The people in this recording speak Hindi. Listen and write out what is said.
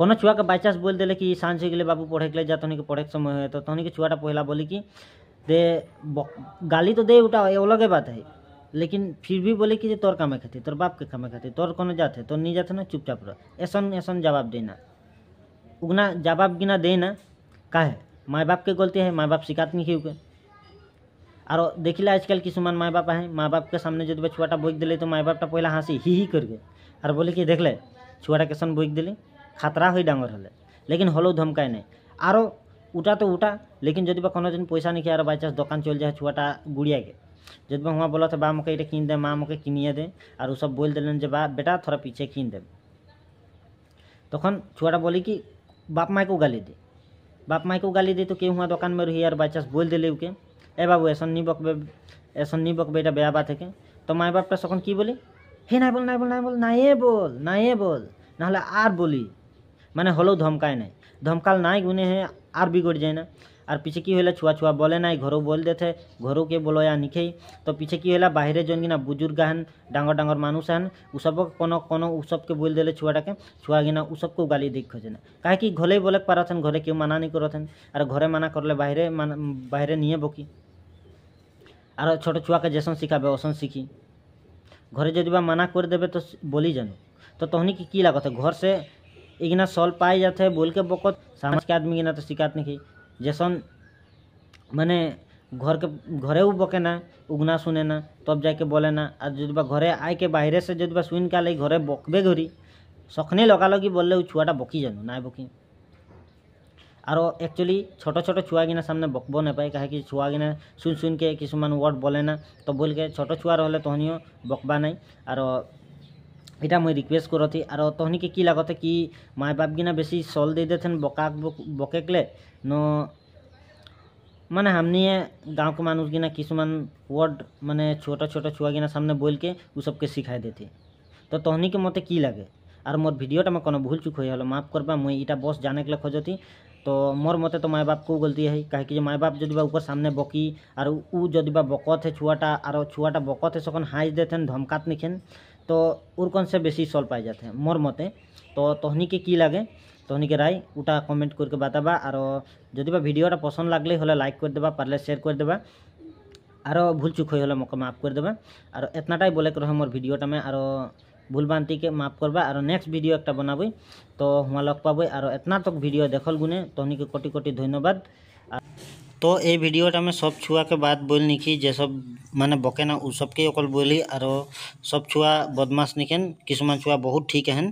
कोनो छुआ के बाईचान्स बोल देले कि सांझ हो गए बाबू पढ़े के लिए जा, तहनी के पढ़े के समय है, तो तहनी के छुआटा पहला बोली कि दे गाली तो दे उठा ये अलग बात है, लेकिन फिर भी बोले कि तोर कामे खाती, तोर बाप के कामे खाती, तोर कोनो जात है, तोर नहीं जाते ना, चुपचाप रह। ऐसा जवाब देना, उगना जवाब गिना देना का है माँ बाप के गलती है, माँ बाप शिकायत नहीं की। और देखिला आजकल किसुमान माँ बाप है, माँ बाप के सामने जो छुआटा बोक दिले तो माँ बापटा पहला हाँसी ही करके और बोले कि देख ले छुआटा कैसन बोक दिले, खतरा हुई डांगर हले, लेकिन हलो धमकाए नहीं। आरो उठा तो उठा, लेकिन जब कोनो दिन पैसा नहीं किया बाई चांस दुकान चल जाए छुआटा गुड़िया के, जब वहाँ बोला था बा मके किन दे, माँ मके किनिए दे, और सब बोल दिलन जे बा बेटा थोड़ा पीछे किन दे। तखन छुआटा बोली कि बाप माँ को गाली दे, बाप माँ को गाली दे तो क्यों हुआ दुकान में रही यार बाई चांस बोल दिले उके ए बाबू ऐसा नहीं बक बेटा बया बात है के। तो माँ बाप सखन की बोली हे ना बोल ना बोल ना बोल ना ये बोल ना ये बोल ना हले आर बोली, माने हलो धमकाए नहीं, धमकाल ना गुने है आर बिगड़ जाए ना। और पीछे की होला छुआ छुआ बोले ना घरों बोल देते, घरों के बोलो या निखे, तो पीछे की होला बाहरे जोन गिना बुजुर्ग हन डांगर डांगर मानुष हन उ सब कोनो कोनो उ सब के बोल देले छुआटा के, छुआ गिना उ सबको गाली देख खोजना काहे कि घरे बोले पारथन, घरे क्यों मना नहीं करथन, और घरे मना करले बाहरे नहीं बोकी। और छोटे छुआ के जैसन सिखाबे वैसन सीखी, घरे जब मना कर देवे तो बोली जानू। तो तहनी की लागत है घर से इगना सॉल्व पाए जाते हैं बोल के बकत, समाज के आदमी गिना तो शिकायत नहीं की जैसन माने घरे उ बके ना उगना सुने ना तब जाके बोले ना। और जब घरे आए के बाहरे से जब सुन के ले घरे बकबे घरी सखने लगा लगी बोले उ छुआटा बकी जानू ना बकी। और एक्चुअली छोटो छोटो छुआ गिना सामने बकबो नहीं पाए कहे कि छुआ गिना सुन के किसुमान वर्ड बोले ना, तो बोल के छोटो छुआ रहे तहनियो बकबा नहीं। और इटा मुई रिक्वेस्ट करती। और तहनी के की लागत है कि माँ बाप गिना बेसी सल दे देते बके न माने हमनी गाँव के मानुष गिना किसुमान वर्ड माने छोटा छोटा छुआ गिना सामने बोल के उ सबके सिखाई देते। तो तहनी के मते की लगे और मोर भिडियोटा में कोनो भूल चूक हो माफ करबा, मुई इटा बस जाने के लिए खोजती। तो मोर मते तो माँ बाप को गलती है कहे कि माँ बाप जब ऊपर सामने बकी और उ जब बकत है छुआटा और छुआटा बकत है सखन हाई देते धमकात निखेन, तो उरकन से बेसी सॉल्व पाई जाते हैं मोर मते। तो तहनी के की लगे तहनी के राय उटा कमेंट करके बताबा। और जब भिडियोटा पसंद लागले हले लाइक कर देबा, पारले शेयर कर देबा, और भूल चूक हले मोके माफ कर देबा। और एतनाटाई बोले रहे मोर भिडियोटा में, और भूल बांति के माफ करबा। और नेक्स्ट भिडियो एक बनाबी तो हुआ लग पाबे। और एतना तक भिडियो देखल गुने तहनी के कोटि कोटि धन्यवाद। तो ये भिडियोटा में सब छुआ के बात बोल निकी जे सब माने बके ना उ सबके अकल बोली। और सब छुआ बदमाश निकेन, किसुमान छुआ बहुत ठीक हैं।